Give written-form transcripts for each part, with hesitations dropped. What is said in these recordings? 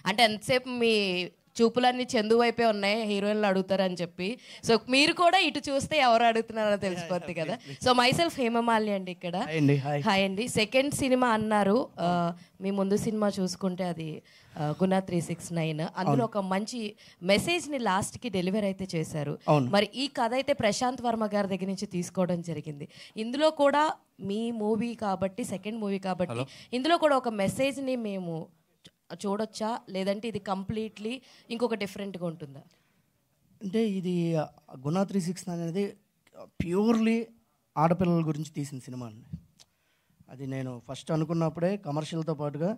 అంటే ఎంతసేపు మీ చూపులన్నీ చందు వైపే ఉన్నాయి, హీరోయిన్లు అడుగుతారని చెప్పి. సో మీరు కూడా ఇటు చూస్తే ఎవరు అడుగుతున్నారో తెలిసిపోద్ది కదా. సో మై సెల్ఫ్ హేమమాలి అండి ఇక్కడ. హాయ్ అండి. సెకండ్ సినిమా అన్నారు. మీ ముందు సినిమా చూసుకుంటే అది గుణ 369. అందులో ఒక మంచి మెసేజ్ని లాస్ట్కి డెలివర్ అయితే చేశారు. మరి ఈ కథ అయితే ప్రశాంత్ వర్మ గారి దగ్గర నుంచి తీసుకోవడం జరిగింది. ఇందులో కూడా మీ మూవీ కాబట్టి, సెకండ్ మూవీ కాబట్టి ఇందులో కూడా ఒక మెసేజ్ని మేము చూడొచ్చా, లేదంటే ఇది కంప్లీట్లీ ఇంకొక డిఫరెంట్గా ఉంటుందా? అంటే ఇది గుణ 369 అనేది ప్యూర్లీ ఆడపిల్లల గురించి తీసిన సినిమా అండి. అది నేను ఫస్ట్ అనుకున్నప్పుడే కమర్షియల్తో పాటుగా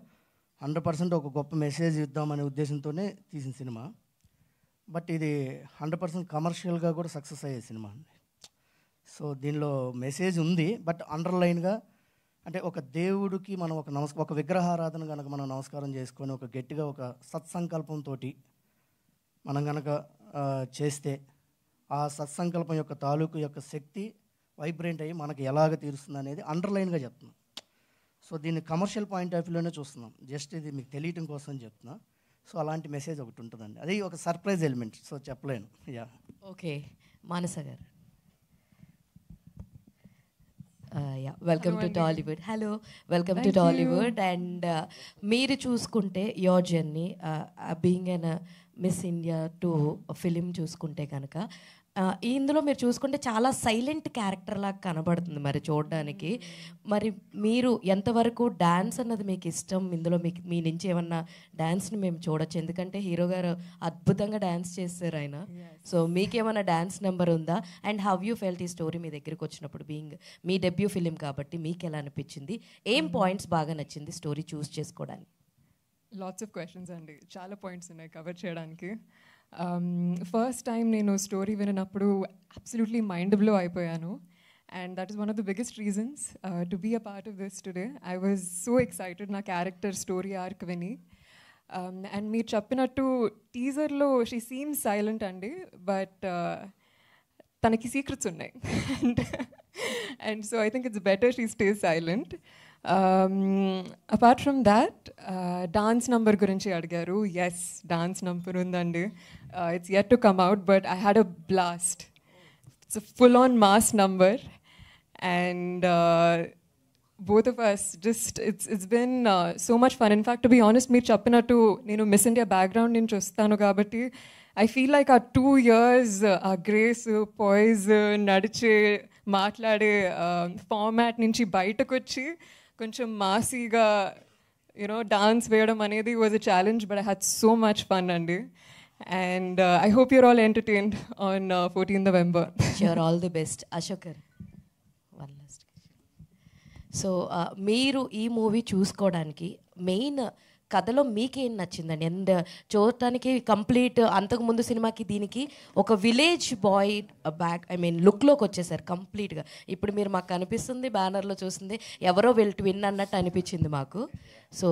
100% ఒక గొప్ప మెసేజ్ ఇద్దామనే ఉద్దేశంతోనే తీసిన సినిమా. బట్ ఇది 100% కమర్షియల్గా కూడా సక్సెస్ అయ్యే సినిమా అండి. సో దీనిలో మెసేజ్ ఉంది, బట్ అండర్లైన్గా అంటే ఒక దేవుడికి మనం ఒక విగ్రహారాధన కనుక మనం నమస్కారం చేసుకొని ఒక గట్టిగా ఒక సత్సంకల్పంతో మనం కనుక చేస్తే ఆ సత్సంకల్పం యొక్క తాలూకు యొక్క శక్తి వైబ్రెంట్ అయ్యి మనకి ఎలాగ తీరుస్తుంది అనేది అండర్లైన్గా చెప్తున్నాం. సో దీన్ని కమర్షియల్ పాయింట్ ఆఫ్ వ్యూలోనే చూస్తున్నాం. జస్ట్ ఇది మీకు తెలియటం కోసం చెప్తున్నా. సో అలాంటి మెసేజ్ ఒకటి ఉంటుందండి. అది ఒక సర్ప్రైజ్ ఎలిమెంట్, సో చెప్పలేను. Ya okay. Manasa garu. Welcome to Tollywood. Hello, welcome to Tollywood. And మీరు చూసుకుంటే your journey being an Miss India to film చూసుకుంటే కనుక ఇందులో మీరు చూసుకుంటే చాలా సైలెంట్ క్యారెక్టర్ లాగా కనబడుతుంది మరి చూడడానికి. మరి మీరు ఎంతవరకు డ్యాన్స్ అన్నది మీకు ఇష్టం? ఇందులో మీకు మీ నుంచి ఏమన్నా డ్యాన్స్ని మేము చూడొచ్చు, ఎందుకంటే హీరో గారు అద్భుతంగా డ్యాన్స్ చేస్తారు ఆయన. సో మీకేమైనా డ్యాన్స్ నెంబర్ ఉందా? అండ్ హౌ యూ ఫెల్ట్ ఈ స్టోరీ మీ దగ్గరికి వచ్చినప్పుడు, బీయింగ్ మీ డెబ్యూ ఫిలిం కాబట్టి మీకు ఎలా అనిపించింది? ఏం పాయింట్స్ బాగా నచ్చింది స్టోరీ చూస్ చేసుకోవడానికి? లాట్స్ ఆఫ్ క్వశ్చన్స్ అండి, చాలా పాయింట్స్ ఉన్నాయి కవర్ చేయడానికి. ఫస్ట్ టైం నేను స్టోరీ విన్నప్పుడు అబ్సల్యూట్లీ మైండ్ బ్లో అయిపోయాను. And that is one of the biggest reasons to be a part of this today. I was so excited నా character story arc విని. And మీరు చెప్పినట్టు టీజర్లో షీ సీమ్స్ సైలెంట్ అండి, but తనకి secrets ఉన్నాయి. And so I think it's better she stays silent. Apart from that, dance number గురించి అడిగారు. ఎస్, డాన్స్ నంబర్ ఉందండి. It's yet to come out, but I had a blast. It's a full on mass number. And both of us just it's been so much fun. In fact, to be honest, meer cheppinattu nenu Miss India background nunchi ostanu kabatti I feel like our 2 years grace, poise, nadiche maatlade format nunchi bayatakochi koncham maasiga dance veyadam anedi was a challenge, but I had so much fun andi. And I hope you're all entertained on 14th November. Sure, all the best. Ashokar, one last. So మీరు ఈ movie చూసుకోవడానికి main కథలో మీకేం నచ్చిందండి? And చూడటానికి complete అంతకుముందు సినిమాకి దీనికి ఒక విలేజ్ బాయ్ లుక్లోకి వచ్చేసారు కంప్లీట్గా. ఇప్పుడు మీరు మాకు కనిపిస్తుంది, బ్యానర్లో చూస్తుంది ఎవరో వీళ్ళు ట్విన్ అన్నట్టు అనిపించింది మాకు. సో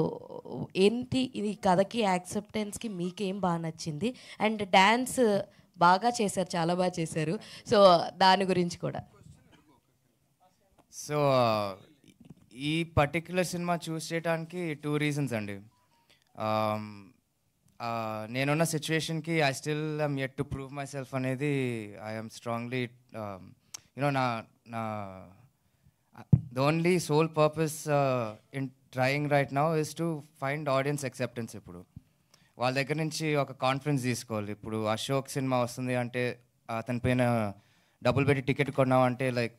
ఏంటి ఈ కథకి, యాక్సెప్టెన్స్కి మీకేం బాగా నచ్చింది? అండ్ డ్యాన్స్ బాగా చేశారు, చాలా బాగా చేశారు. సో దాని గురించి కూడా. సో ఈ పర్టిక్యులర్ సినిమా చూస్ చేయడానికి 2 రీజన్స్ అండి. నేనున్న సిచ్యువేషన్కి I still I'm yet to prove myself అనేది ఐఎమ్ స్ట్రాంగ్లీ నా the only sole purpose in trying right now is to find audience acceptance. ఇప్పుడు వాళ్ళ దగ్గర నుంచి ఒక కాన్ఫిడెన్స్ తీసుకోవాలి. ఇప్పుడు అశోక్ సినిమా వస్తుంది అంటే అతని పైన డబ్బులు పెట్టి టికెట్ కొన్నామంటే లైక్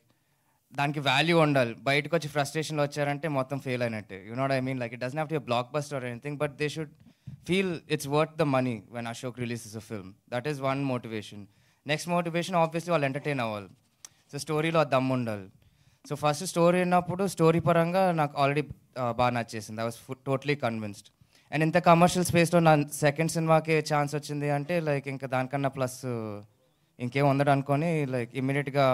దానికి వాల్యూ ఉండాలి. బయటకు వచ్చి ఫ్రస్ట్రేషన్లో వచ్చారంటే మొత్తం ఫెయిల్ అయినట్టే. You know what I mean? Like it doesn't have to be a block buster or anything, but they should feel it's worth the money when Ashok releases a film. That is one motivation. Next motivation obviously వాళ్ళు entertain అవ్వాలి. So స్టోరీలో దమ్ ఉండాలి. So first story ఉన్నప్పుడు story పరంగా నాకు already బాగా నచ్చేసింది. I was totally convinced. And ఇంత కమర్షియల్ స్పేస్లో నా సెకండ్ సినిమాకి ఛాన్స్ వచ్చింది అంటే లైక్ ఇంకా దానికన్నా ప్లస్ ఇంకేం ఉండదు అనుకొని లైక్ ఇమ్మీడియట్గా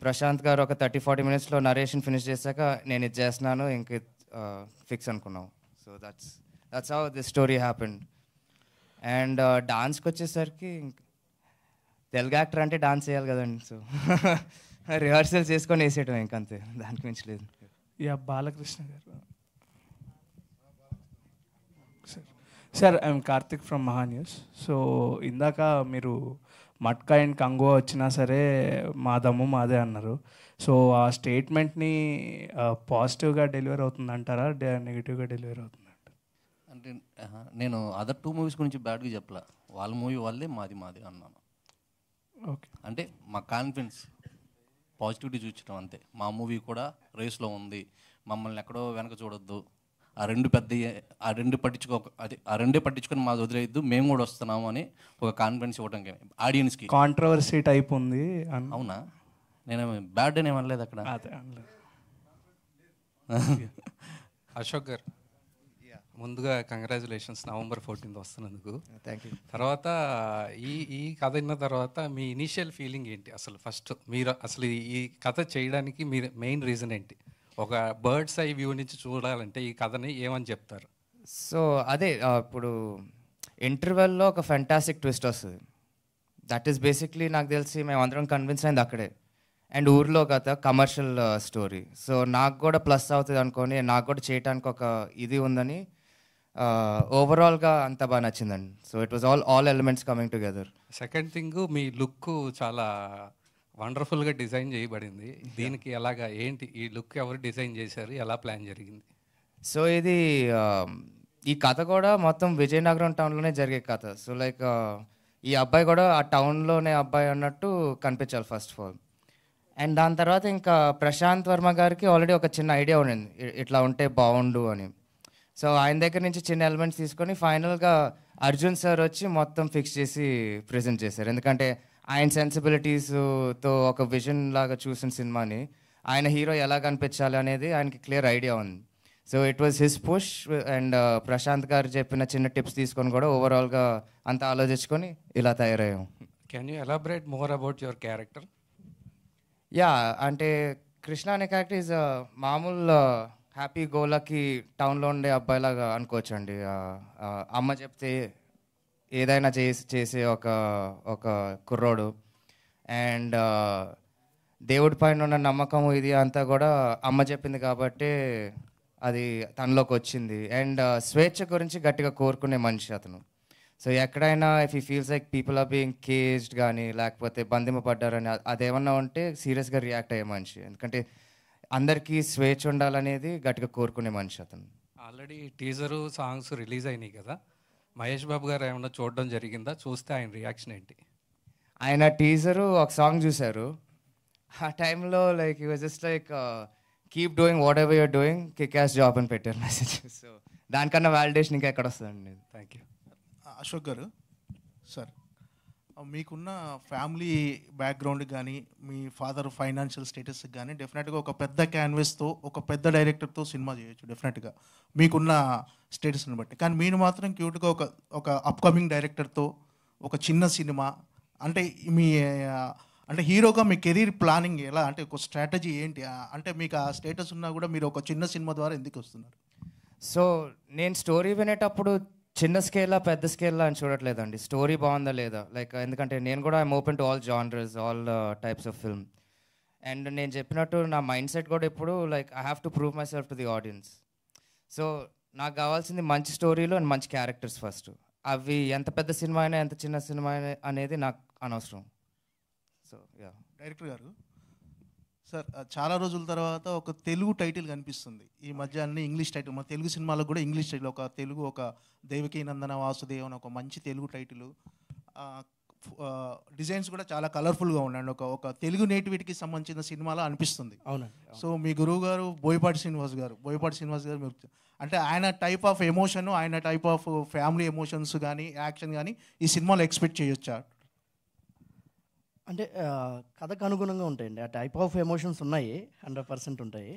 ప్రశాంత్ గారు ఒక 30-40 మినిట్స్లో నరేషన్ ఫినిష్ చేశాక నేను ఇది చేస్తున్నాను ఇంక ఫిక్స్ అనుకున్నాం. So that's how this story happened. And డాన్స్కి వచ్చేసరికి తెలుగు యాక్టర్ అంటే డాన్స్ చేయాలి కదండి. సో రిహార్సల్ చేసుకొని వేసేయటం ఇంకంతే, దానికి మించి లేదు. బాలకృష్ణ గారు సార్ ఐఎమ్ కార్తిక్ ఫ్రమ్ మహా న్యూస్. సో ఇందాక మీరు మట్కా అండ్ కంగువ వచ్చినా సరే మా దమ్ము మాదే అన్నారు. సో ఆ స్టేట్మెంట్ని పాజిటివ్గా డెలివర్ అవుతుందంటారా, నెగిటివ్గా డెలివర్ అవుతుందంట? అంటే నేను అదర్ 2 మూవీస్ గురించి బ్యాడ్గా చెప్పలే, వాళ్ళ మూవీ వాళ్ళే మాది మాది అన్నాను. ఓకే, అంటే మా కాన్ఫిడెన్స్ పాజిటివిటీ చూపించడం అంతే. మా మూవీ కూడా రేస్లో ఉంది, మమ్మల్ని ఎక్కడో వెనక చూడొద్దు, ఆ రెండే పట్టించుకొని మాది వదిలేయద్దు, మేము కూడా వస్తున్నాము అని ఒక కాన్ఫిడెన్స్ ఇవ్వడం ఆడియన్స్కి. కాంట్రవర్సీ టైప్ ఉంది. అవునా, నేను బ్యాడ్ అని ఏమనలేదు అక్కడ. అదే అనలేదు. అశోక్ గారు, ముందుగా కంగ్రాచులేషన్స్ November 14th వస్తున్నందుకు. Thank you. తర్వాత ఈ కథ విన్న తర్వాత మీ ఇనీషియల్ ఫీలింగ్ ఏంటి? అసలు ఫస్ట్ మీరు అసలు ఈ కథ చేయడానికి మీరు మెయిన్ రీజన్ ఏంటి? ఒక బర్డ్స్ ఐ వ్యూ నుంచి చూడాలంటే ఈ కథని ఏమని చెప్తారు? సో అదే ఇప్పుడు ఇంటర్వెల్లో ఒక ఫెంటాస్టిక్ ట్విస్ట్ వస్తుంది. దట్ ఈస్ బేసిక్లీ నాకు తెలిసి మేము అందరం కన్విన్స్ అయింది అక్కడే. అండ్ ఊర్లో కథ కమర్షియల్ స్టోరీ, సో నాకు కూడా ప్లస్ అవుతుంది అనుకొని, నాకు కూడా చేయడానికి ఒక ఇది ఉందని ఓవరాల్గా అంత బాగా నచ్చిందండి. So it was all elements coming together. Second thing, me look చాలా వండర్ఫుల్గా డిజైన్ చేయబడింది. దీనికి ఎలాగా ఏంటి ఈ లుక్ ఎవరు డిజైన్ చేశారు, ఎలా ప్లాన్ జరిగింది? సో ఇది ఈ కథ కూడా మొత్తం విజయనగరం టౌన్లోనే జరిగే కథ. సో లైక్ ఈ అబ్బాయి కూడా ఆ టౌన్లోనే అబ్బాయి అన్నట్టు కనిపించాలి ఫస్ట్ ఆఫ్ ఆల్. అండ్ దాని తర్వాత ఇంకా ప్రశాంత్ వర్మ గారికి ఆల్రెడీ ఒక చిన్న ఐడియా ఉండింది, ఇట్లా ఉంటే బాగుండు అని. సో ఆయన దగ్గర నుంచి చిన్న ఎలిమెంట్స్ తీసుకొని ఫైనల్గా అర్జున్ సార్ వచ్చి మొత్తం ఫిక్స్ చేసి ప్రెజెంట్ చేశారు. ఎందుకంటే ఆయన సెన్సిబిలిటీస్తో ఒక విజన్ లాగా చూసిన సినిమాని ఆయన హీరో ఎలా కనిపించాలి అనేది ఆయనకి క్లియర్ ఐడియా ఉంది. So it was his push. And Prashanth గారు చెప్పిన చిన్న టిప్స్ తీసుకొని కూడా ఓవరాల్గా అంతా ఆలోచించుకొని ఇలా తయారయ్యాం. Can you elaborate more about your character? Ya, అంటే కృష్ణ అనే క్యారెక్టర్ ఈజ్ మామూలు హ్యాపీ గోలకి టౌన్లో ఉండే అబ్బాయిలాగా అనుకోవచ్చండి. అమ్మ చెప్తే ఏదైనా చేసే ఒక కుర్రోడు. అండ్ దేవుడి పైన ఉన్న నమ్మకం ఇది అంతా కూడా అమ్మ చెప్పింది కాబట్టి అది తనలోకి వచ్చింది. అండ్ స్వేచ్ఛ గురించి గట్టిగా కోరుకునే మనిషి అతను. సో ఎక్కడైనా ఇఫ్ ఈ feels like people are being caged కానీ లేకపోతే బంధింపబడ్డారని అదేమన్నా ఉంటే సీరియస్గా రియాక్ట్ అయ్యే మనిషి. ఎందుకంటే అందరికీ స్వేచ్ఛ ఉండాలనేది గట్టిగా కోరుకునే మనిషి అతను. ఆల్రెడీ టీజరు సాంగ్స్ రిలీజ్ అయినాయి కదా, మహేష్ బాబు గారు ఏమన్నా చూడడం జరిగిందా? చూస్తే ఆయన రియాక్షన్ ఏంటి? ఆయన టీజరు ఒక సాంగ్ చూశారు. ఆ టైంలో like you was just like keep doing whatever you're doing, kick ass job అని పెట్టారు మెసేజ్. సో దానికన్నా వ్యాలిడేషన్ ఇంకా ఎక్కడ వస్తుందండి. Thank you. Ashok garu, sir మీకున్న ఫ్యామిలీ బ్యాక్గ్రౌండ్ కానీ మీ ఫాదర్ ఫైనాన్షియల్ స్టేటస్కి కానీ డెఫినెట్గా ఒక పెద్ద క్యాన్వస్తో ఒక పెద్ద డైరెక్టర్తో సినిమా చేయొచ్చు డెఫినెట్గా మీకున్న స్టేటస్ని బట్టి. కానీ మీరు మాత్రం క్యూట్గా ఒక అప్కమింగ్ డైరెక్టర్తో ఒక చిన్న సినిమా అంటే మీ అంటే హీరోగా మీ కెరీర్ ప్లానింగ్ ఎలా, అంటే ఒక స్ట్రాటజీ ఏంటి? అంటే మీకు ఆ స్టేటస్ ఉన్నా కూడా మీరు ఒక చిన్న సినిమా ద్వారా ఎందుకు వస్తున్నారు? సో నేను స్టోరీ వినేటప్పుడు చిన్న స్కేలా పెద్ద స్కేల్లా అని చూడట్లేదండి, స్టోరీ బాగుందా లేదా. లైక్ ఎందుకంటే నేను కూడా I'm open to all genres, all types of film. And నేను చెప్పినట్టు నా మైండ్ సెట్ కూడా ఇప్పుడు like I have to prove my self to the audience. So నాకు కావాల్సింది మంచి స్టోరీలు అండ్ మంచి క్యారెక్టర్స్ ఫస్ట్. అవి ఎంత పెద్ద సినిమా అయినా ఎంత చిన్న సినిమా అయినా అనేది నాకు అనవసరం. So yeah. డైరెక్టర్ గారు, సార్ చాలా రోజుల తర్వాత ఒక తెలుగు టైటిల్ కనిపిస్తుంది. ఈ మధ్య అన్ని ఇంగ్లీష్ టైటిల్, మన తెలుగు సినిమాలకు కూడా ఇంగ్లీష్ టైటిల్, ఒక దేవకీ నందన వాసుదేవ్ అని ఒక మంచి తెలుగు టైటిల్. డిజైన్స్ కూడా చాలా కలర్ఫుల్గా ఉన్నాయండి. ఒక తెలుగు నేటివిటీకి సంబంధించిన సినిమాలో అనిపిస్తుంది. అవునండి. సో మీ గురువు గారు బోయపాటి శ్రీనివాస్ గారు మీరు అంటే ఆయన టైప్ ఆఫ్ ఎమోషన్, ఆయన టైప్ ఆఫ్ ఫ్యామిలీ ఎమోషన్స్ కానీ యాక్షన్ కానీ ఈ సినిమాలో ఎక్స్పెక్ట్ చేయొచ్చా? అంటే కథకు అనుగుణంగా ఉంటాయండి. ఆ టైప్ ఆఫ్ ఎమోషన్స్ ఉన్నాయి, 100% ఉంటాయి.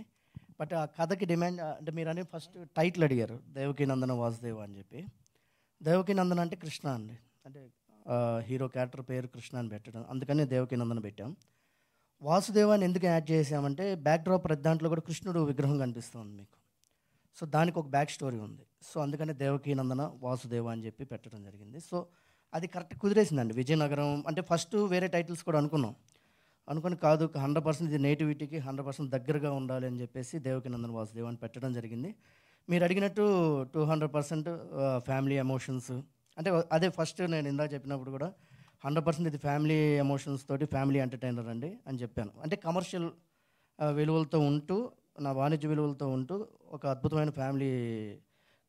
బట్ ఆ కథకి డిమాండ్ అంటే మీరు అనేది ఫస్ట్ టైటిల్ అడిగారు, దేవకీ నందన వాసుదేవ అని చెప్పి. దేవకీ నందన అంటే కృష్ణ అండి, అంటే హీరో క్యారెక్టర్ పేరు కృష్ణ అని పెట్టడం, అందుకని దేవకీ నందన పెట్టాం. వాసుదేవాన్ని ఎందుకు యాడ్ చేసామంటే బ్యాక్డ్రాప్ ప్రతి దాంట్లో కూడా కృష్ణుడు విగ్రహం కనిపిస్తుంది మీకు. సో దానికి ఒక బ్యాక్ స్టోరీ ఉంది. సో అందుకని దేవకీ నందన వాసుదేవ అని చెప్పి పెట్టడం జరిగింది. సో అది కరెక్ట్ కుదిరేసిందండి. విజయనగరం అంటే ఫస్ట్ వేరే టైటిల్స్ కూడా అనుకుని కాదు 100% ఇది నేటివిటీకి 100% దగ్గరగా ఉండాలి అని చెప్పేసి దేవకీ నందన వాసుదేవ్ అని పెట్టడం జరిగింది. మీరు అడిగినట్టు 200% ఫ్యామిలీ ఎమోషన్స్, అంటే అదే ఫస్ట్ నేను ఇందాక చెప్పినప్పుడు కూడా 100% ఇది ఫ్యామిలీ ఎమోషన్స్ తోటి ఫ్యామిలీ ఎంటర్టైనర్ అండి అని చెప్పాను. అంటే కమర్షియల్ విలువలతో ఉంటూ, నా వాణిజ్య విలువలతో ఉంటూ ఒక అద్భుతమైన ఫ్యామిలీ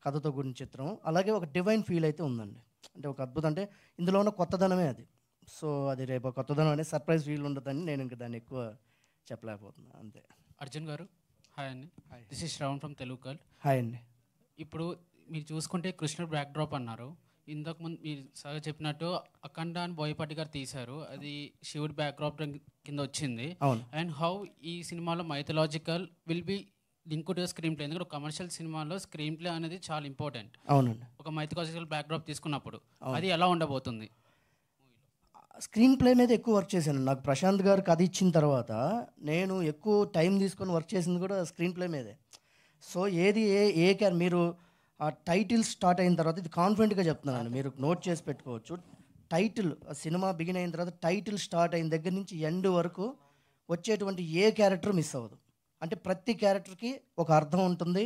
కథతో కూడిన చిత్రం. అలాగే ఒక డివైన్ ఫీల్ అయితే ఉందండి. అంటే ఒక అద్భుతం, అంటే ఇందులో ఉన్న కొత్తదనమే అది. సో అది రేపు కొత్తదనం అనేది సర్ప్రైజ్ ఫీల్ ఉండదని నేను ఇంకా దాన్ని ఎక్కువ చెప్పలేకపోతున్నాను అంతే. అర్జున్ గారు హాయ్ అండి. This is Shravan from Telugu కల్. హాయ్ అండి. ఇప్పుడు మీరు చూసుకుంటే కృష్ణుడు బ్యాక్ డ్రాప్ అన్నారు. ఇంతకు ముందు మీరు సార్ చెప్పినట్టు అఖండ అని బోయపాటి గారు తీశారు, అది శివుడి బ్యాక్ డ్రాప్ కింద వచ్చింది. అవును. అండ్ హౌ ఈ సినిమాలో mythological will be link to screen play, ఎందుకంటే కమర్షియల్ సినిమాలో స్క్రీన్ ప్లే అనేది చాలా ఇంపార్టెంట్. అవునండి. ఒక మైథలాజికల్ బ్యాక్ డ్రాప్ తీసుకున్నప్పుడు అది ఎలా ఉండబోతుంది? స్క్రీన్ ప్లే మీద ఎక్కువ వర్క్ చేశాను. నాకు ప్రశాంత్ గారు కథ ఇచ్చిన తర్వాత నేను ఎక్కువ టైం తీసుకొని వర్క్ చేసింది కూడా స్క్రీన్ ప్లే మీదే. సో ఏది ఏ మీరు ఆ టైటిల్ స్టార్ట్ అయిన తర్వాత, ఇది కాన్ఫిడెంట్గా చెప్తున్నానండి, మీరు నోట్ చేసి పెట్టుకోవచ్చు. టైటిల్ సినిమా బిగిన్ అయిన తర్వాత టైటిల్ స్టార్ట్ అయిన దగ్గర నుంచి ఎండ్ వరకు వచ్చేటువంటి ఏ క్యారెక్టర్ మిస్ అవ్వదు. అంటే ప్రతి క్యారెక్టర్కి ఒక అర్థం ఉంటుంది,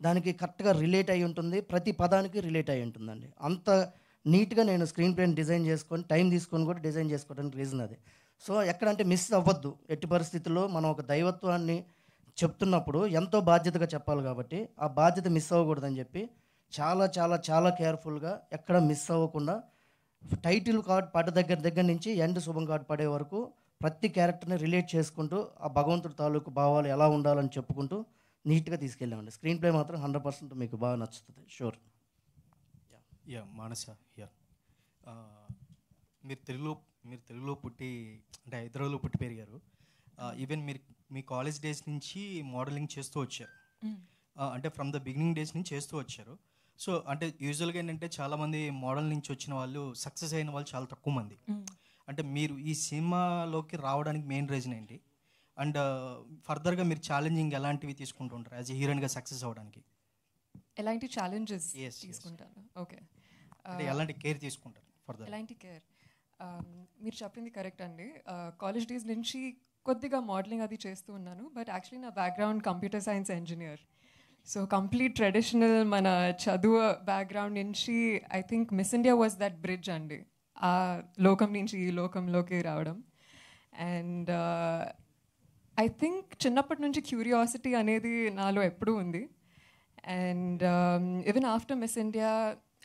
దానికి కరెక్ట్గా రిలేట్ అయి ఉంటుంది, ప్రతి పదానికి రిలేట్ అయి ఉంటుందండి. అంత నీట్గా నేను స్క్రీన్ ప్లేని డిజైన్ చేసుకొని టైం తీసుకొని కూడా డిజైన్ చేసుకోవడానికి రీజన్ అది. సో ఎక్కడంటే మిస్ అవ్వద్దు. ఎట్టి పరిస్థితుల్లో మనం ఒక దైవత్వాన్ని చెప్తున్నప్పుడు ఎంతో బాధ్యతగా చెప్పాలి కాబట్టి ఆ బాధ్యత మిస్ అవ్వకూడదని చెప్పి చాలా చాలా చాలా కేర్ఫుల్గా ఎక్కడ మిస్ అవ్వకుండా టైటిల్ కార్డ్ పడ్డ దగ్గర నుంచి ఎండ్ శుభం కార్డ్ పడే వరకు ప్రతి క్యారెక్టర్ని రిలేట్ చేసుకుంటూ ఆ భగవంతుడి తాలూకు భావాలు ఎలా ఉండాలని చెప్పుకుంటూ నీట్గా తీసుకెళ్ళామండి. స్క్రీన్ ప్లే మాత్రం 100% మీకు బాగా నచ్చుతుంది, షూర్. Yeah Manasa here. మీరు తెలుగులో పుట్టి, అంటే హైదరాబాద్లో పుట్టి పెరిగారు. ఈవెన్ మీరు మీ కాలేజ్ డేస్ నుంచి మోడలింగ్ చేస్తూ వచ్చారు, అంటే ఫ్రమ్ ద బిగినింగ్ డేస్ నుంచి చేస్తూ వచ్చారు. సో అంటే యూజువల్గా ఏంటంటే చాలామంది మోడల్ నుంచి వచ్చిన వాళ్ళు, సక్సెస్ అయిన వాళ్ళు చాలా తక్కువ మంది. అంటే మీరు ఈ సినిమాలోకి రావడానికి మెయిన్ రీజన్ ఏంటి? అండ్ ఫర్దర్గా మీరు ఛాలెంజింగ్ ఎలాంటివి తీసుకుంటూ ఉంటారు యాజ్ ఎ హీరోయిన్గా సక్సెస్ అవ్వడానికి? ఎలాంటి ఛాలెంజెస్ తీసుకుంటాను? ఓకే, అంటే ఎలాంటి కేర్ తీసుకుంటారు ఫర్దర్? ఎలాంటి కేర్? మీరు చెప్పింది కరెక్ట్ అండి. కాలేజ్ డేస్ నుంచి కొద్దిగా మోడలింగ్ అది చేస్తూ ఉన్నాను, బట్ యాక్చువల్లీ నా background computer science engineer. So complete traditional మన చదువు బ్యాక్గ్రౌండ్ నుంచి I think miss India was that bridge అండి, ఆ లోకం నుంచి ఈ లోకంలోకి రావడం. అండ్ ఐ థింక్ చిన్నప్పటి నుంచి క్యూరియాసిటీ అనేది నాలో ఎప్పుడూ ఉంది. And even after miss India,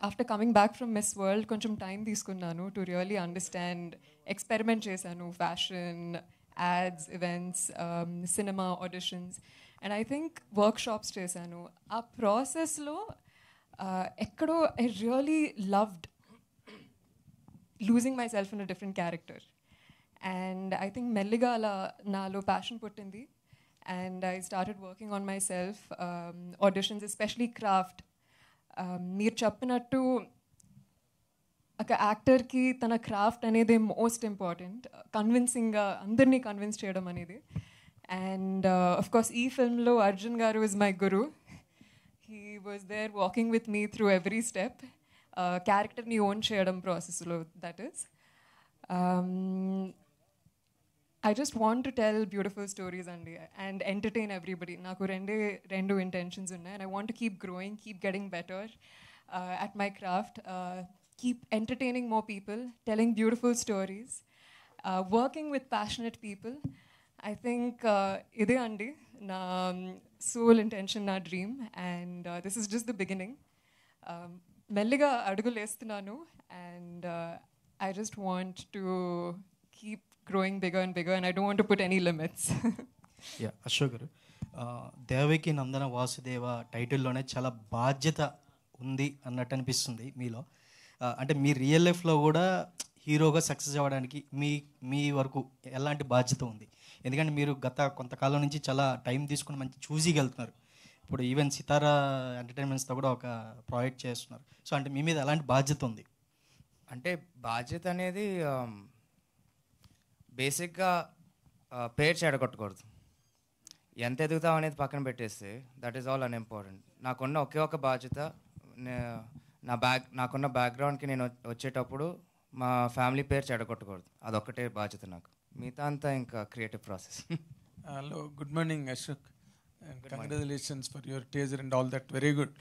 after coming back from miss world కొంచెం టైం తీసుకున్నాను టు రియలీ అండర్స్టాండ్. ఎక్స్పెరిమెంట్ చేశాను, fashion, ads, events, cinema auditions, and I think workshops చేశాను. ఆ ప్రాసెస్లో ఎక్కడో I really loved losing my self in a different character. And I think మెల్లిగా అలా నాలో ప్యాషన్ పుట్టింది. And I started working on myself, auditions, especially craft. మీరు చెప్పినట్టు ఒక యాక్టర్కి తన క్రాఫ్ట్ అనేది మోస్ట్ ఇంపార్టెంట్, కన్విన్సింగ్గా అందరినీ కన్విన్స్ చేయడం అనేది. అండ్ ఆఫ్ కోర్స్ ఈ ఫిల్మ్లో అర్జున్ గారు is my guru. He was there walking with me through every step, క్యారెక్టర్ని ఓన్ చేయడం ప్రాసెస్లో. That is I just want to tell beautiful stories and entertain everybody. Naku rendu intentions unnai, and I want to keep growing, keep getting better at my craft, keep entertaining more people, telling beautiful stories, working with passionate people. I think ide andi na soul intention, na dream, and this is just the beginning. Melliga adugulu estunanu, and I just want to keep growing bigger and bigger, and I don't want to put any limits. Yeah Ashok garu, Devaki నందన వాసుదేవ టైటిల్లోనే చాలా బాధ్యత ఉంది అన్నట్టు అనిపిస్తుంది మీలో. అంటే మీ real లైఫ్లో కూడా హీరోగా సక్సెస్ అవ్వడానికి మీ వరకు ఎలాంటి బాధ్యత ఉంది? ఎందుకంటే మీరు గత కొంతకాలం నుంచి చాలా టైం తీసుకుని మంచి చూసిగా వెళ్తున్నారు. ఇప్పుడు ఈవెన్ సితారా ఎంటర్టైన్మెంట్స్తో కూడా ఒక ప్రాజెక్ట్ చేస్తున్నారు. సో అంటే మీ మీద ఎలాంటి బాధ్యత ఉంది? అంటే బాధ్యత అనేది బేసిక్గా పేరు చెడగొట్టకూడదు. ఎంత ఎదుగుతాం అనేది పక్కన పెట్టేస్తే దట్ ఈస్ ఆల్ అన్ఇంపార్టెంట్. నాకున్న ఒకే ఒక బాధ్యత, నాకున్న బ్యాక్గ్రౌండ్కి నేను వచ్చేటప్పుడు మా ఫ్యామిలీ పేరు చెడగొట్టకూడదు. అదొక్కటే బాధ్యత నాకు. మిగతా అంతా ఇంకా creative process. Hello, good morning Ashok. Congratulations for your teaser and all that, very good.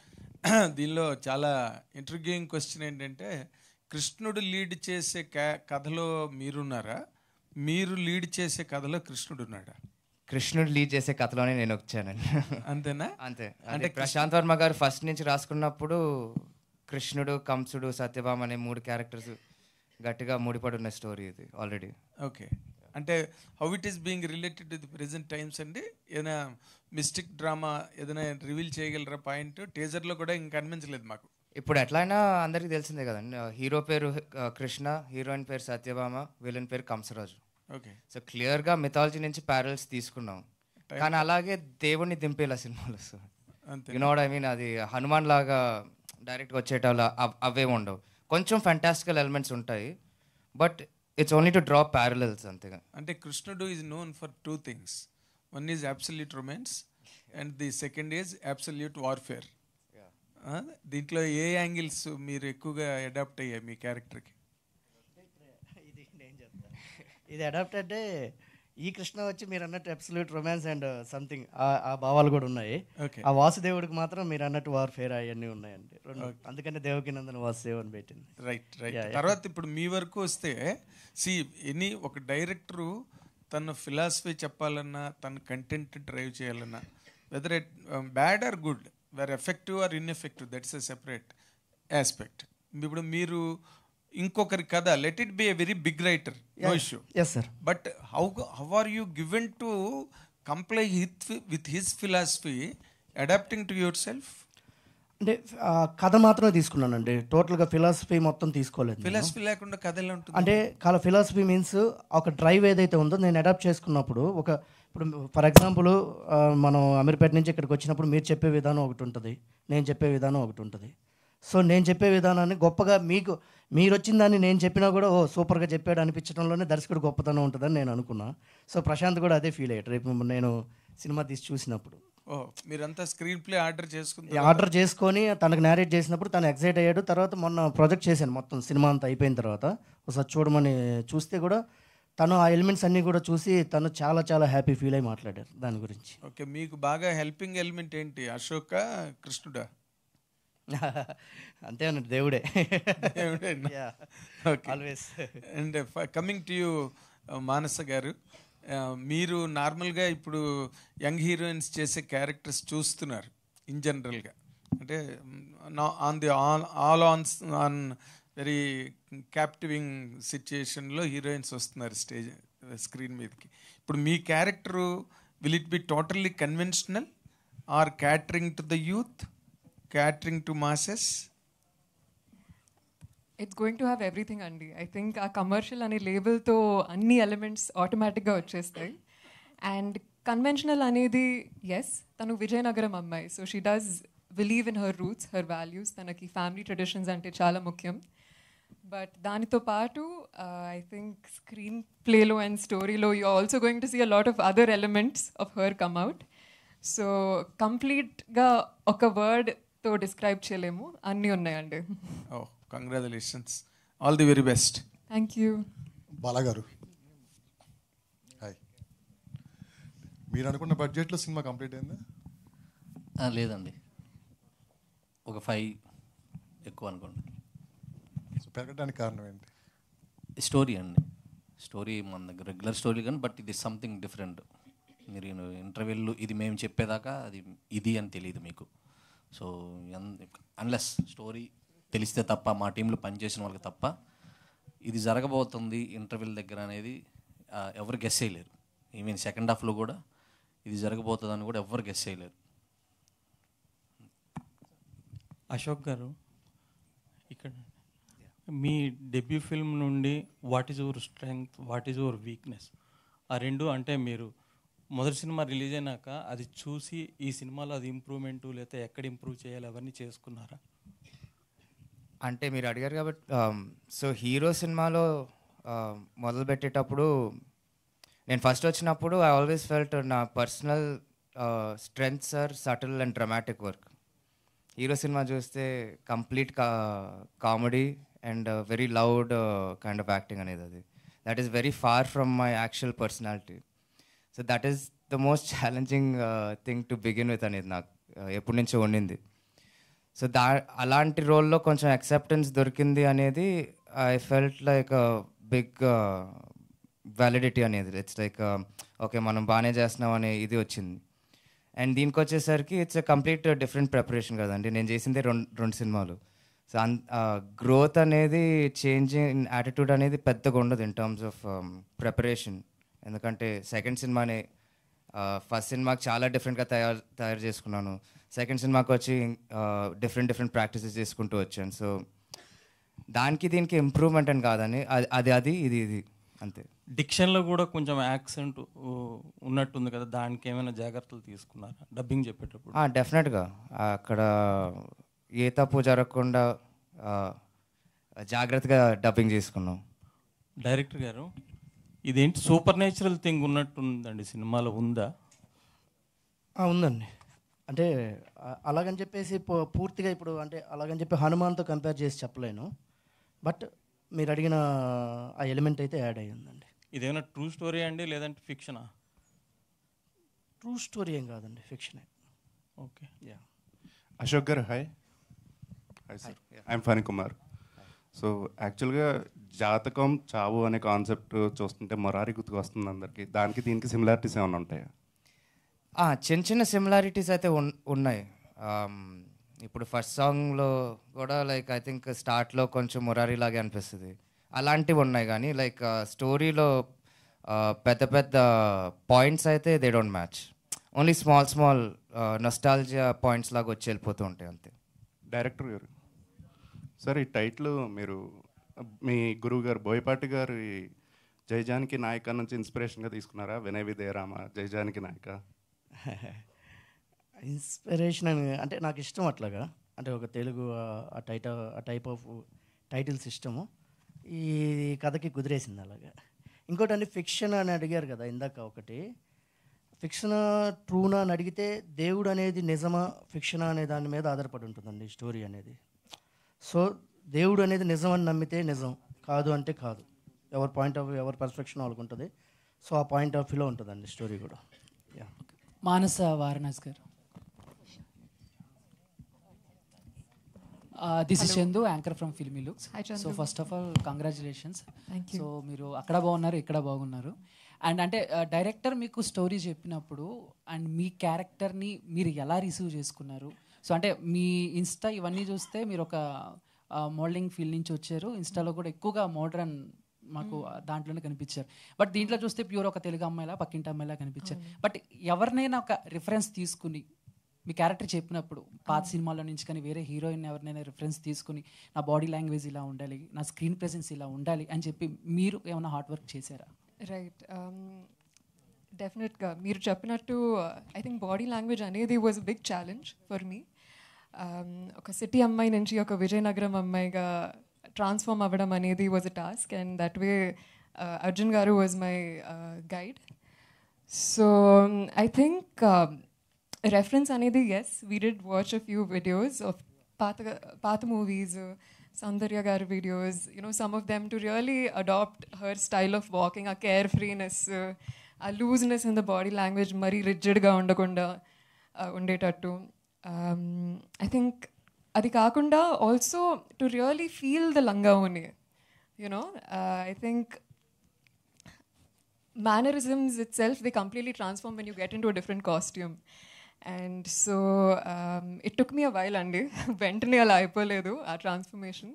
దీనిలో చాలా ఇంట్రిగ్యూయింగ్ క్వశ్చన్ ఏంటంటే, కృష్ణుడు లీడ్ చేసే కథలో మీరున్నారా, మీరు లీడ్ చేసే కథలో కృష్ణుడు ఉన్నాడా? కృష్ణుడు లీడ్ చేసే కథలోనే నేను వచ్చానండి. అంతేనా? అంతే. అంటే ప్రశాంత్ వర్మ గారు ఫస్ట్ నుంచి రాసుకున్నప్పుడు కృష్ణుడు, కంసుడు, సత్యభామ అనే 3 క్యారెక్టర్స్ గట్టిగా ముడిపడి ఉన్న స్టోరీ ఇది ఆల్రెడీ. ఓకే, అంటే how it is being related to the present times అండి? ఏదైనా మిస్టిక్ డ్రామా ఏదైనా రివీల్ చేయగలరా పాయింట్? టీజర్లో కూడా ఇంకా కనిపించలేదు మాకు. ఇప్పుడు ఎట్లయినా అందరికీ తెలిసిందే కదండి, హీరో పేరు కృష్ణ, హీరోయిన్ పేరు సత్యభామ, విలన్ పేరు కంసరాజు. ఓకే, సో క్లియర్గా మిథాలజీ నుంచి ప్యారల్స్ తీసుకున్నాం, కానీ అలాగే దేవుణ్ణి దింపేలా సినిమాలు వస్తుంది. You know what I mean? అది హనుమాన్ లాగా డైరెక్ట్గా వచ్చేటోళ్ళ అవే ఉండవు. కొంచెం ఫ్యాంటాస్టికల్ ఎలిమెంట్స్ ఉంటాయి, but it's only to draw parallels అంతేగా. అంటే కృష్ణుడు is known for 2 things. One is absolute romance and the second is absolute warfare. దీంట్లో ఏ యాంగిల్స్ మీరు ఎక్కువగా అడాప్ట్ అయ్యాయి మీ క్యారెక్టర్కి? ఇది అడాప్ట్ అంటే ఈ కృష్ణ వచ్చి మీరు అన్నట్టు అబ్సల్యూట్ రొమాన్స్ అండ్ సంథింగ్ ఆ భావాలు కూడా ఉన్నాయి. ఆ వాసుదేవుడికి మాత్రం మీరు అన్నట్టు వార్ఫేర్ అవన్నీ ఉన్నాయండి. అందుకని దేవకి నందన వాసుదేవ్ అని పెట్టింది. రైట్. తర్వాత ఇప్పుడు మీ వరకు వస్తే, ఒక డైరెక్టరు తన ఫిలాసఫీ చెప్పాలన్నా, తన కంటెంట్ డ్రైవ్ చేయాలన్నా, whether it bad or good, where effective or ineffective, that's a separate aspect. ఇప్పుడు మీరు ఇంకొకరి కథ, let it be a very big writer, no issue, but how are you given to comply with his philosophy adapting to yourself? అంటే కథ మాత్రమే తీసుకున్నానండి, టోటల్గా philosophy మొత్తం తీసుకోలేదు. ఫిలాసఫీ లేకుండా కథ ఎలా ఉంటుంది? అంటే ఫిలాసఫీ మీన్స్ ఒక డ్రైవ్ ఏదైతే ఉందో నేను అడాప్ట్ చేసుకున్నప్పుడు, ఇప్పుడు ఫర్ ఎగ్జాంపుల్ మనం అమీర్పేట నుంచి ఇక్కడికి వచ్చినప్పుడు మీరు చెప్పే విధానం ఒకటి ఉంటుంది, నేను చెప్పే విధానం ఒకటి ఉంటుంది. సో నేను చెప్పే విధానాన్ని గొప్పగా మీరు వచ్చిన దాన్ని నేను చెప్పినా కూడా సూపర్గా చెప్పాడు అనిపించడంలోనే దర్శకుడు గొప్పతనం ఉంటుందని నేను అనుకున్నా. సో ప్రశాంత్ కూడా అదే ఫీల్ అయ్యాడు రేపు నేను సినిమా తీసి చూసినప్పుడు. మీరంతా స్క్రీన్ ప్లే ఆర్డర్ చేసుకొని తనకు నేరేట్ చేసినప్పుడు తను ఎక్సైట్ అయ్యాడు. తర్వాత మొన్న ప్రాజెక్ట్ చేశాను మొత్తం సినిమా అంతా అయిపోయిన తర్వాత ఒకసారి చూడమని చూస్తే కూడా తను ఆ ఎలిమెంట్స్ అన్నీ కూడా చూసి తను చాలా చాలా హ్యాపీ ఫీల్ అయ్యి మాట్లాడారు దాని గురించి. ఓకే, మీకు బాగా హెల్పింగ్ ఎలిమెంట్ ఏంటి, అశోక, కృష్ణుడా? అంతే అన్నట్టు దేవుడే. Always. And coming to you Manasa garu, మీరు నార్మల్గా ఇప్పుడు యంగ్ హీరోయిన్స్ చేసే క్యారెక్టర్స్ చూస్తున్నారు ఇన్ జనరల్గా, అంటే ఆన్ వెరీ క్యాప్టివింగ్ సిచ్యుయేషన్లో హీరోయిన్స్ వస్తున్నారు స్క్రీన్ మీదకి. ఇప్పుడు మీ character will it be totally conventional or catering to the youth, catering to masses? It's going to have everything andi. I think a commercial ane label tho anni elements automatic ga vachestayi. And conventional anedi, yes, tanu Vijayanagaram ammai, so she does believe in her roots, her values, tanaki family traditions ante chaala mukyam. But danito paatu I think screen play lo and story lo you're also going to see a lot of other elements of her come out. So complete ga oka word తో describe చేయలేము, అన్నీ ఉన్నాయండి. Congratulations, all the very best. Thank you. బాలాగారు, hi. మీరు అనుకున్న బడ్జెట్లో cinema complete అయిందా? లేదండి, ఒక 5 ఎక్కువ అనుకోండి. పెరగడానికి కారణం ఏంటి? స్టోరీ అండి. స్టోరీ మన దగ్గర రెగ్యులర్ స్టోరీ కానీ, బట్ ఇది సంథింగ్ డిఫరెంట్. మీరు ఇంటర్వ్యూలు ఇది మేము చెప్పేదాకా అది ఇది అని తెలియదు మీకు. సో అన్లెస్ స్టోరీ తెలిస్తే తప్ప, మా టీంలో పనిచేసిన వాళ్ళకి తప్ప ఇది జరగబోతుంది ఇంటర్వ్యూల దగ్గర అనేది ఎవరు గెస్ చేయలేరు. ఈవెన్ సెకండ్ హాఫ్లో కూడా ఇది జరగబోతుందని కూడా ఎవరు గెస్ చేయలేరు. అశోక్ గారు, ఇక్కడ మీ డెబ్యూ ఫిల్మ్ నుండి what is your strength, what is your weakness, ఆ రెండు అంటే మీరు మొదటి సినిమా రిలీజ్ అయినాక అది చూసి ఈ సినిమాలో అది ఇంప్రూవ్మెంటు లేకపోతే ఎక్కడ ఇంప్రూవ్ చేయాలి అవన్నీ చేసుకున్నారా? అంటే మీరు అడిగారు కాబట్టి, సో హీరో సినిమాలో మొదలుపెట్టేటప్పుడు నేను ఫస్ట్ వచ్చినప్పుడు ఐ ఆల్వేస్ ఫెల్ట్ నా personal strengths are subtle and dramatic work. Hero సినిమా చూస్తే complete comedy and very loud kind of acting అనేది, అది that is very far from my actual personality. So that is the most challenging thing to begin with అనేది నాకు ఎప్పటి నుంచో ఉండింది. So అలాంటి రోల్లో కొంచెం యాక్సెప్టెన్స్ దొరికింది అనేది I felt like big validity అనేది. ఇట్స్ లైక్ ఓకే మనం బాగానే చేస్తున్నాం అనే ఇది వచ్చింది. అండ్ దీనికి వచ్చేసరికి it's a complete different preparation కదండి. నేను చేసిందే రెండు సినిమాలు. సో గ్రోత్ అనేది చేంజింగ్ ఇన్ యాటిట్యూడ్ అనేది పెద్దగా ఉండదు ఇన్ టర్మ్స్ ఆఫ్ ప్రిపరేషన్. ఎందుకంటే సెకండ్ సినిమానే ఫస్ట్ సినిమాకి చాలా డిఫరెంట్గా తయారు చేసుకున్నాను. సెకండ్ సినిమాకి వచ్చి డిఫరెంట్ ప్రాక్టీసెస్ చేసుకుంటూ వచ్చాను. సో దానికి దీనికి ఇంప్రూవ్మెంట్ అని కాదని అది ఇది అంతే. డిక్షన్లో కూడా కొంచెం యాక్సెంట్ ఉన్నట్టుంది కదా, దానికి ఏమైనా జాగ్రత్తలు తీసుకున్నారా డబ్బింగ్ చెప్పేటప్పుడు? డెఫినెట్గా అక్కడ ఏ తప్పు జరగకుండా జాగ్రత్తగా డబ్బింగ్ చేసుకున్నాం. డైరెక్టర్ గారు, ఇదేంటి సూపర్ న్యాచురల్ థింగ్ ఉన్నట్టుందండి సినిమాలో, ఉందా? ఉందండి. అంటే అలాగని చెప్పేసి పూర్తిగా ఇప్పుడు అంటే అలాగని చెప్పి హనుమాన్తో కంపేర్ చేసి చెప్పలేను. బట్ మీరు అడిగిన ఆ ఎలిమెంట్ అయితే యాడ్ అయ్యి ఉందండి. ఇదేమైనా ట్రూ స్టోరీ అండి లేదంటే ఫిక్షనా? ట్రూ స్టోరీ ఏం కాదండి, ఫిక్షనే. Okay. Yeah. Ashok garu hi. Hi sir, I'm Phani Kumar. So యాక్చువల్గా జాతకం చావు అనే కాన్సెప్ట్ చూస్తుంటే మొరారి గుర్తుకు వస్తుంది అందరికీ. దానికి దీనికి సిమిలారిటీస్ ఏమైనా ఉంటాయా? చిన్న సిమిలారిటీస్ అయితే ఉన్నాయి. ఇప్పుడు ఫస్ట్ సాంగ్లో కూడా లైక్ ఐ థింక్ స్టార్ట్లో కొంచెం మురారి లాగే అనిపిస్తుంది. అలాంటివి ఉన్నాయి కానీ లైక్ స్టోరీలో పెద్ద పాయింట్స్ అయితే they don't match. Only small nostalgia points లాగా వచ్చి వెళ్ళిపోతూ ఉంటాయి అంతే. డైరెక్టర్ గారు సార్, ఈ టైటిల్ మీరు మీ గురువు గారు బోయపాటి గారు జయజానికి నాయక నుంచి ఇన్స్పిరేషన్గా తీసుకున్నారా? వినయ విజయరామ జయజానికి నాయక ఇన్స్పిరేషన్ అని అంటే నాకు ఇష్టం అట్లాగా. అంటే ఒక తెలుగు ఆ టైప్ ఆఫ్ టైటిల్స్ ఇష్టము. ఈ కథకి కుదిరేసింది అలాగా. ఇంకోటి అండి, ఫిక్షన్ అని అడిగారు కదా ఇందాక. ఒకటి ఫిక్షన్ ట్రూనా అని అడిగితే దేవుడు అనేది నిజమా ఫిక్షనా అనే దాని మీద ఆధారపడి ఉంటుందండి స్టోరీ అనేది. సో దేవుడు అనేది నిజం అని నమ్మితే నిజం, కాదు అంటే కాదు. ఎవరి పాయింట్ ఆఫ్ వ్యూ ఎవరి పర్స్పెక్షన్ వాళ్ళకు ఉంటుంది. సో ఆ పాయింట్ ఆఫ్ వ్యూలో ఉంటుందండి స్టోరీ కూడా. యా. మానస వారణాసి గారు. This is Chandu, anchor from filmy looks. So first of all congratulations. So మీరు అక్కడ బాగున్నారు, ఇక్కడ బాగున్నారు. అండ్ అంటే డైరెక్టర్ మీకు స్టోరీ చెప్పినప్పుడు అండ్ మీ క్యారెక్టర్ని మీరు ఎలా రిసీవ్ చేసుకున్నారు? సో అంటే మీ ఇన్స్టా ఇవన్నీ చూస్తే మీరు ఒక మోడలింగ్ ఫీల్డ్ నుంచి వచ్చారు. ఇన్స్టాలో కూడా ఎక్కువగా మోడ్రన్ మాకు దాంట్లోనే కనిపించారు. బట్ దీంట్లో చూస్తే ప్యూర్ ఒక తెలుగు అమ్మాయిలా పక్కింటి అమ్మాయిలా కనిపించారు. బట్ ఎవరినైనా ఒక రిఫరెన్స్ తీసుకుని మీ క్యారెక్టర్ చెప్పినప్పుడు పాత సినిమాల నుంచి కానీ వేరే హీరోయిన్ ఎవరినైనా రిఫరెన్స్ తీసుకుని నా బాడీ లాంగ్వేజ్ ఇలా ఉండాలి, నా స్క్రీన్ ప్రెసెన్స్ ఇలా ఉండాలి అని చెప్పి మీరు ఏమైనా హార్డ్ వర్క్ చేశారా? రైట్, డెఫినెట్గా మీరు చెప్పినట్టు ఐ థింక్ బాడీ లాంగ్వేజ్ అనేది was big challenge for me. ఒక సిటీ అమ్మాయి నుంచి ఒక విజయనగరం అమ్మాయిగా ట్రాన్స్ఫార్మ్ అవ్వడం అనేది was a task. And that way Arjun garu was my guide. So I think reference అనేది, yes, we did watch a few videos of path movies, Soundarya garu videos, you know, some of them to really adopt her style of walking, a carefreeness, a looseness in the body language, mari rigid ga undakunda undetattu. I think adi kaakunda also to really feel the langaoni, you know. I think mannerisms itself, they completely transform when you get into a different costume. And so it took me a while andi ventane ala ayipoledu aa transformation.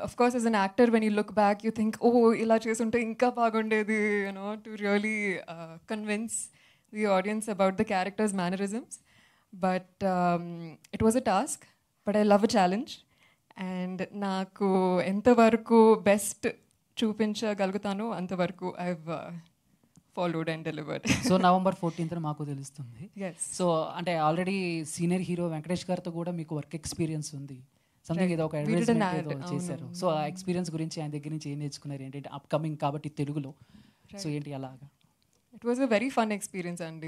Of course, as an actor, when you look back, you think, oh, ila chesunte inka bagundedi, you know, to really convince the audience about the character's mannerisms. But it was a task, but I love a challenge. And naaku enta varaku best చూపించగలుగుతాను అంతవరకు I've followed and delivered. So November 14th మాకు తెలుస్తుంది. So అంటే already senior hero Venkatesh గారితో కూడా మీకు work experience ఉంది. Something ఏదో ఒక అడ్వర్టైజ్మెంట్ ఏదో చేశారు. సో ఆ ఎక్స్పీరియన్స్ గురించి ఆయన దగ్గర నుంచి ఏం నేర్చుకున్నారు? ఏంటంటే అప్కమింగ్ కాబట్టి తెలుగులో, సో ఏంటి అలాగా? It was a very fun experience, and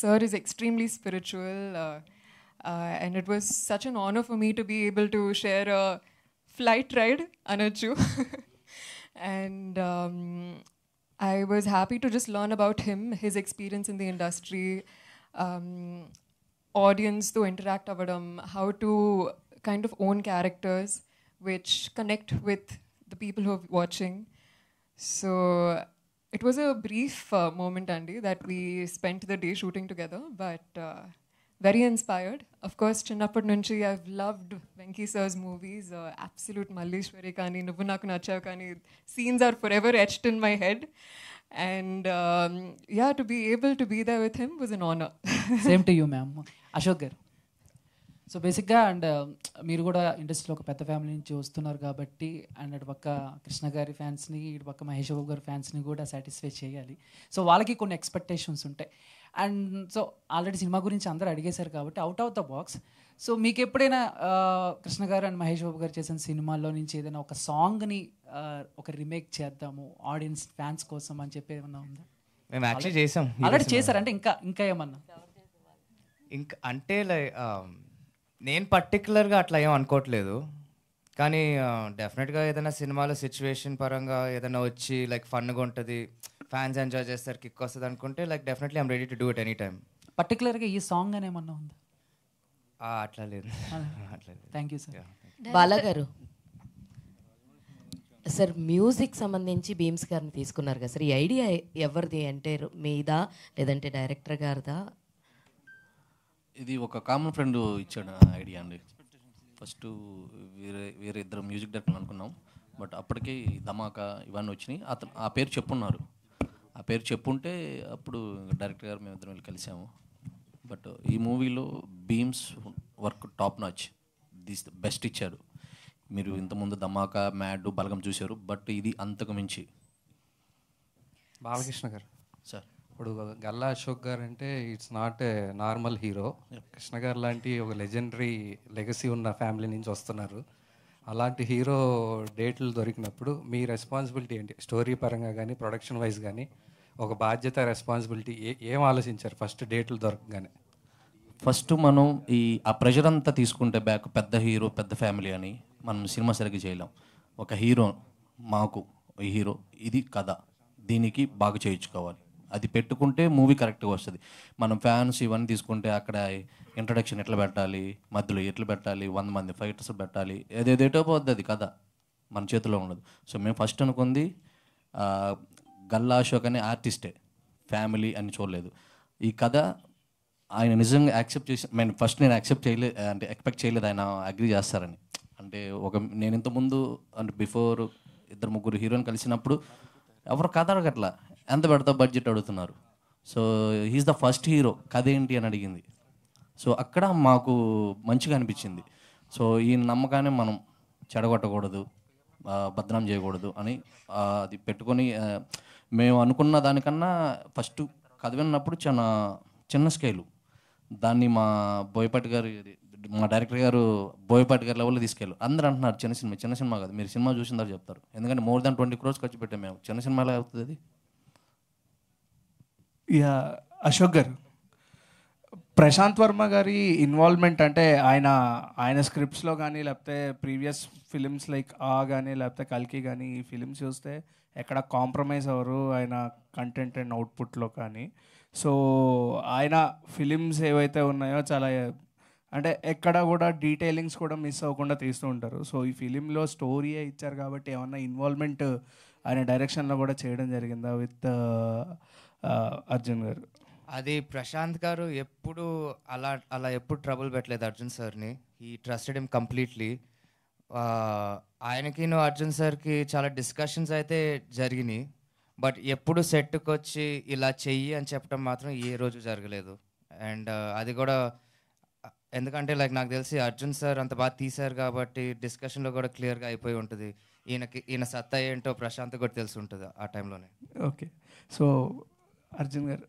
sir is extremely spiritual, and it was such an honor for me to be able to share a flight ride, Anachu. And I was happy to just learn about him, his experience in the industry, audience to interact avadam, how to kind of own characters which connect with the people who are watching. So it was a brief moment, Andy, that we spent the day shooting together, but very inspired. Of course, Chinnapad nunchi I've loved Venki sir's movies. Absolute Malleshwari kani, Nuvvu Naku Nachavu kani. Scenes are forever etched in my head. And yeah, to be able to be there with him was an honor. Same to you ma'am. Ashok garu, so బేసిక్గా and మీరు కూడా ఇండస్ట్రీలో ఒక పెద్ద family నుంచి వస్తున్నారు కాబట్టి, and అటు పక్క కృష్ణ గారి ఫ్యాన్స్ని, ఇటు పక్క మహేష్ బాబు గారి ఫ్యాన్స్ని కూడా సాటిస్ఫై చేయాలి. సో వాళ్ళకి కొన్ని ఎక్స్పెక్టేషన్స్ ఉంటాయి. అండ్ సో ఆల్రెడీ సినిమా గురించి అందరూ అడిగేశారు కాబట్టి out of the box, so మీకు ఎప్పుడైనా కృష్ణ గారు అండ్ మహేష్ బాబు గారు చేసిన సినిమాల్లో నుంచి ఏదైనా ఒక సాంగ్ని ఒక రీమేక్ చేద్దాము ఆడియన్స్ ఫ్యాన్స్ కోసం అని చెప్పి ఏమన్నా ఉందా? మేము యాక్చువల్లీ చేసాం. ఆల్రెడీ చేశారంటే ఇంకా ఏమన్నా? ఇంకా అంటే లైక్ నేను పర్టికులర్గా అట్లా ఏం అనుకోవట్లేదు, కానీ డెఫినెట్గా ఏదైనా సినిమాలో సిచ్యువేషన్ పరంగా ఏదైనా వచ్చి లైక్ ఫన్గా ఉంటుంది, ఫ్యాన్స్ ఎంజాయ్ చేస్తారు, కిక్ వస్తుంది అనుకుంటే like definitely I'm ready to do it any time. పర్టికులర్గా ఈ సాంగ్ అని ఏమన్నా ఉందా? అట్లా లేదు. Thank you sir. బాలా గారు, సార్ మ్యూజిక్ సంబంధించి బీమ్స్ గారిని తీసుకున్నారు కదా సార్, ఈ ఐడియా ఎవరిది అంటే మీదా లేదంటే డైరెక్టర్ గారిదా? ఇది ఒక కామన్ ఫ్రెండ్ ఇచ్చాడు ఐడియా అండి. ఫస్ట్ వేరే ఇద్దరు మ్యూజిక్ డైరెక్టర్లు అనుకున్నాం, బట్ అప్పటికి ధమాకా ఇవన్నీ వచ్చినాయి. అతను ఆ పేరు చెప్పున్నారు, ఆ పేరు చెప్పుంటే అప్పుడు డైరెక్టర్ గారు మేమిద్దరం వెళ్ళి కలిసాము. బట్ ఈ మూవీలో Bheems work top notch, this best ఇచ్చారు. మీరు ఇంతకుముందు ధమాకా, మ్యాడ్, బలగం చూశారు, బట్ ఇది అంతకు మించి. బాలకృష్ణ గారు సార్, ఇప్పుడు గల్లా అశోక్ గారు అంటే it's not a normal hero. Krishna గారు లాంటి ఒక లెజెండరీ లెగసీ ఉన్న ఫ్యామిలీ నుంచి వస్తున్నారు. అలాంటి హీరో డేట్లు దొరికినప్పుడు మీ రెస్పాన్సిబిలిటీ ఏంటి? స్టోరీ పరంగా కానీ ప్రొడక్షన్ వైజ్ కానీ ఒక బాధ్యత, రెస్పాన్సిబిలిటీ ఏం ఆలోచించారు ఫస్ట్ డేట్లు దొరకగానే? ఫస్ట్ మనం ఆ ప్రెషర్ అంతా తీసుకుంటే బ్యాక్ పెద్ద హీరో, పెద్ద ఫ్యామిలీ అని మనం సినిమా సరిగ్గా చేయలేం. ఒక హీరో, మాకు ఈ హీరో, ఇది కథ, దీనికి బాగా చేయించుకోవాలి, అది పెట్టుకుంటే మూవీ కరెక్ట్గా వస్తుంది. మనం ఫ్యాన్స్ ఇవన్నీ తీసుకుంటే అక్కడ ఇంట్రడక్షన్ ఎట్లా పెట్టాలి, మధ్యలో ఎట్లా పెట్టాలి, 100 మంది ఫైటర్స్ పెట్టాలి, ఏదేదేటో పోద్ది, అది కథ మన చేతిలో ఉండదు. సో మేము ఫస్ట్ అనుకుంది గల్లా అశోక్ అనే ఆర్టిస్టే, ఫ్యామిలీ అని చూడలేదు. ఈ కథ ఆయన నిజంగా యాక్సెప్ట్ చేసి, నేను యాక్సెప్ట్ చేయలేదు, అంటే ఎక్స్పెక్ట్ చేయలేదు ఆయన అగ్రీ చేస్తారని. అంటే నేను ఇంతకుముందు అంటే బిఫోర్ 2-3 హీరోని కలిసినప్పుడు ఎవరు కథ అడగట్లా, ఎంత పెడతావు బడ్జెట్ అడుగుతున్నారు. So he is the first hero, కథ ఏంటి అని అడిగింది. సో అక్కడ మాకు మంచిగా అనిపించింది. సో ఈ నమ్మకాన్ని మనం చెడగొట్టకూడదు, బద్నాం చేయకూడదు అని అది పెట్టుకొని మేము అనుకున్న దానికన్నా ఫస్ట్ కథ విన్నప్పుడు చాలా చిన్న స్కేలు, దాన్ని మా బోయపాటి గారు, మా డైరెక్టర్ గారు బోయపాటి గారి లెవెల్లో తీసుకెళ్ళారు. అందరూ అంటున్నారు చిన్న సినిమా కాదు, మీరు సినిమా చూసిన తర్వాత చెప్తారు, ఎందుకంటే more than 20 crores ఖర్చు పెట్టాం మేము. చిన్న సినిమా ఎలా అవుతుంది అది? యా, అశోక్ గారు, ప్రశాంత్ వర్మ గారి ఇన్వాల్వ్మెంట్ అంటే ఆయన స్క్రిప్ట్స్లో కానీ లేకపోతే ప్రీవియస్ ఫిలిమ్స్ లైక్ కానీ లేకపోతే కల్కి కానీ ఈ ఫిలిమ్స్ చూస్తే ఎక్కడ కాంప్రమైజ్ అవ్వరు ఆయన కంటెంట్ అండ్ అవుట్పుట్లో కానీ. సో ఆయన ఫిలిమ్స్ ఏవైతే ఉన్నాయో చాలా అంటే ఎక్కడ కూడా డీటెయిలింగ్స్ కూడా మిస్ అవ్వకుండా తీస్తూ ఉంటారు. సో ఈ ఫిలింలో స్టోరీయే ఇచ్చారు కాబట్టి ఏమన్నా ఇన్వాల్వ్మెంట్ ఆయన డైరెక్షన్లో కూడా చేయడం జరిగిందా విత్ అర్జున్ గారు? అది ప్రశాంత్ గారు ఎప్పుడు అలా ఎప్పుడు ట్రబుల్ పెట్టలేదు అర్జున్ సార్ని. ఈ ట్రస్టెడ్ హిమ్ కంప్లీట్లీ. ఆయనకి అర్జున్ సార్కి చాలా డిస్కషన్స్ అయితే జరిగినాయి, బట్ ఎప్పుడు సెట్కి వచ్చి ఇలా చెయ్యి అని చెప్పడం మాత్రం ఏ రోజు జరగలేదు. అండ్ అది కూడా ఎందుకంటే లైక్ నాకు తెలిసి అర్జున్ సార్ అంత బాగా తీశారు కాబట్టి డిస్కషన్లో కూడా క్లియర్గా అయిపోయి ఉంటుంది, ఈయన సత్తా ఏంటో ప్రశాంత్ కూడా తెలిసి ఉంటుంది ఆ టైంలోనే. ఓకే, సో అర్జున్ గారు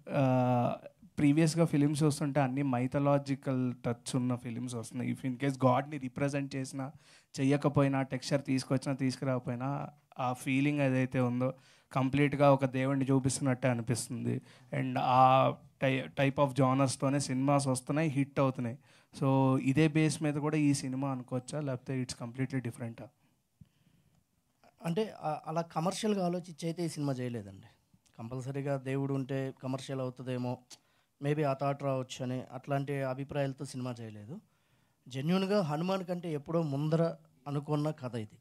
ప్రీవియస్గా ఫిలిమ్స్ వస్తుంటే అన్ని మైథలాజికల్ టచ్ ఉన్న ఫిలిమ్స్ వస్తున్నాయి. ఇఫ్ ఇన్ కేస్ గాడ్ని రిప్రజెంట్ చేసినా చేయకపోయినా, టెక్స్చర్ తీసుకొచ్చినా తీసుకురాకపోయినా, ఆ ఫీలింగ్ ఏదైతే ఉందో కంప్లీట్గా ఒక దేవుడిని చూపిస్తున్నట్టే అనిపిస్తుంది. అండ్ ఆ టైప్ ఆఫ్ జానర్స్తోనే సినిమాస్ వస్తున్నాయి, హిట్ అవుతున్నాయి. సో ఇదే బేస్ మీద కూడా ఈ సినిమా అనుకోవచ్చా, లేకపోతే ఇట్స్ కంప్లీట్లీ డిఫరెంటా? అంటే అలా కమర్షియల్గా ఆలోచించి అయితే ఈ సినిమా చేయలేదండి. కంపల్సరీగా దేవుడు ఉంటే కమర్షియల్ అవుతుందేమో, మేబీ ఆ థాట్ రావచ్చు అని అట్లాంటి అభిప్రాయాలతో సినిమా చేయలేదు. జెన్యున్గా హనుమాన్ కంటే ఎప్పుడో ముందర అనుకున్న కథ ఇది.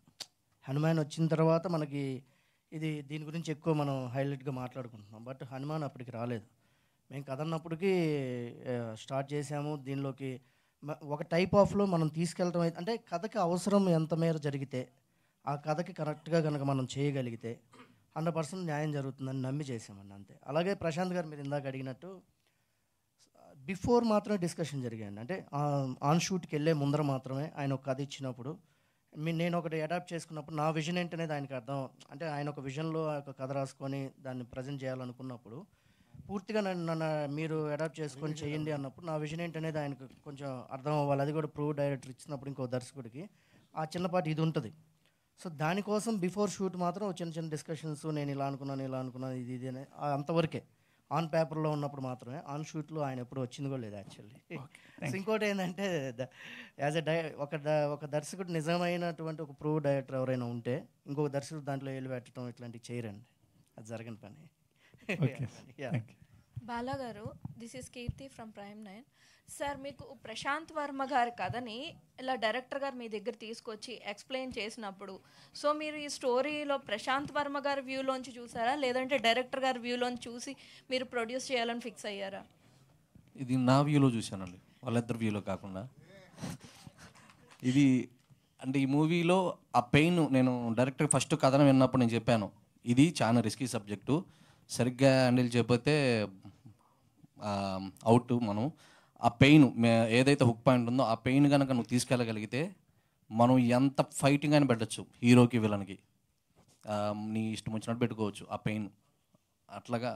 హనుమాన్ వచ్చిన తర్వాత మనకి ఇది దీని గురించి ఎక్కువ మనం హైలైట్గా మాట్లాడుకుంటున్నాం. బట్ హనుమాన్ అప్పటికి రాలేదు. మేము కథ అన్నప్పటికీ స్టార్ట్ చేసాము. దీనిలోకి ఒక టైప్ ఆఫ్లో మనం తీసుకెళ్ళటం అయితే, అంటే కథకి అవసరం ఎంత మేర జరిగితే ఆ కథకి కరెక్ట్గా కనుక మనం చేయగలిగితే 100% న్యాయం జరుగుతుందని నమ్మి చేసామండి, అంతే. అలాగే ప్రశాంత్ గారు మీరు ఇందాక అడిగినట్టు బిఫోర్ మాత్రమే డిస్కషన్ జరిగాయండి. అంటే ఆన్ షూట్కి వెళ్ళే ముందర మాత్రమే ఆయన ఒక కథ ఇచ్చినప్పుడు నేను ఒకటి అడాప్ట్ చేసుకున్నప్పుడు నా విజన్ ఏంటనేది ఆయనకి అర్థం, అంటే ఆయన ఒక విజన్లో ఒక కథ రాసుకొని దాన్ని ప్రజెంట్ చేయాలనుకున్నప్పుడు పూర్తిగా నన్ను మీరు అడాప్ట్ చేసుకొని చేయండి అన్నప్పుడు నా విజన్ ఏంటనేది ఆయనకు కొంచెం అర్థం అవ్వాలి. అది కూడా ప్రూవ్ డైరెక్టర్ ఇచ్చినప్పుడు ఇంకో దర్శకుడికి ఆ చిన్నపాటి ఇది ఉంటుంది. సో దానికోసం బిఫోర్ షూట్ మాత్రం చిన్న చిన్న డిస్కషన్స్, నేను ఇలా అనుకున్నాను ఇది ఇది అని అంతవరకే ఆన్ పేపర్లో ఉన్నప్పుడు మాత్రమే. ఆన్ షూట్లో ఆయన ఎప్పుడు వచ్చింది కూడా లేదు యాక్చువల్లీ. సో ఇంకోటి ఏంటంటే యాజ్ ఎ ఒక దర్శకుడు నిజమైనటువంటి ఒక ప్రూవ్ డైరెక్టర్ ఎవరైనా ఉంటే ఇంకొక దర్శకుడు దాంట్లో వెళ్ళి పెట్టడం ఇట్లాంటివి చేయరండి, అది జరగని పని. బాలా గారు, this is Keerthi from Prime 9. Sir, మీకు ప్రశాంత్ వర్మ గారి కథని ఇలా డైరెక్టర్ గారు మీ దగ్గర తీసుకొచ్చి ఎక్స్ప్లెయిన్ చేసినప్పుడు, సో మీరు ఈ స్టోరీలో ప్రశాంత్ వర్మ గారి వ్యూలోంచి చూసారా, లేదంటే డైరెక్టర్ గారి వ్యూలోంచి చూసి మీరు ప్రొడ్యూస్ చేయాలని ఫిక్స్ అయ్యారా? ఇది నా వ్యూలో చూశానండి, వాళ్ళిద్దరు వ్యూలో కాకుండా. ఇది అంటే ఈ మూవీలో ఆ పెయిన్, నేను డైరెక్టర్ ఫస్ట్ కథను విన్నప్పుడు నేను చెప్పాను, ఇది చాలా రిస్కీ సబ్జెక్టు, సరిగ్గా హ్యాండిల్ చేయకపోతే అవుట్. మనం ఆ పెయిన్ ఏదైతే హుక్ పాయింట్ ఉందో ఆ పెయిన్ కనుక నువ్వు తీసుకెళ్ళగలిగితే మనం ఎంత ఫైటింగ్ అని పెట్టచ్చు, హీరోకి విలన్కి నీ ఇష్టం వచ్చినట్టు పెట్టుకోవచ్చు ఆ పెయిన్. అట్లాగా